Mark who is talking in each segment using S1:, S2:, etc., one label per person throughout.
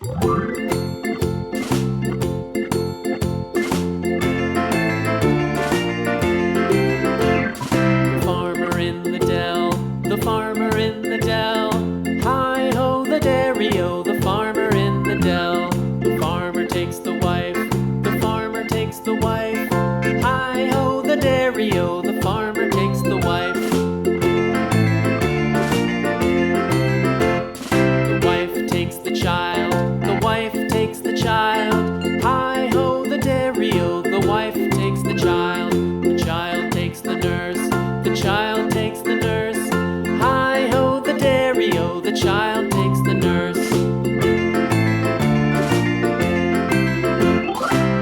S1: Farmer in the dell, the farmer in the dell. Hi-ho the dairy-o, the farmer in the dell. The farmer takes the wife, the farmer takes the wife. Hi-ho the dairy-o, the farmer takes the wife. The wife takes the child, the wife takes the child. Hi-ho the dairy-o, the wife takes the child. The child takes the nurse, the child takes the nurse. Hi-ho the dairy-o, the child takes the nurse.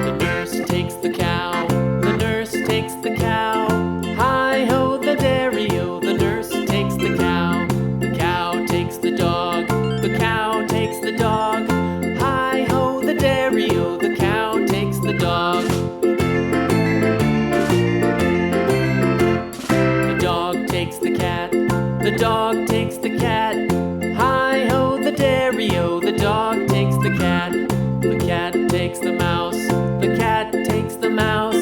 S1: The nurse takes the cow, the nurse takes the cow. Hi-ho the dairy-o, the nurse takes the cow. The cow takes the dog, the cow takes the dog. Hi-ho the dairy-o, the cow takes the dog. The dog takes the cat, the dog takes the cat. Hi-ho the dairy-o, the dog takes the cat. The cat takes the mouse, the cat takes the mouse.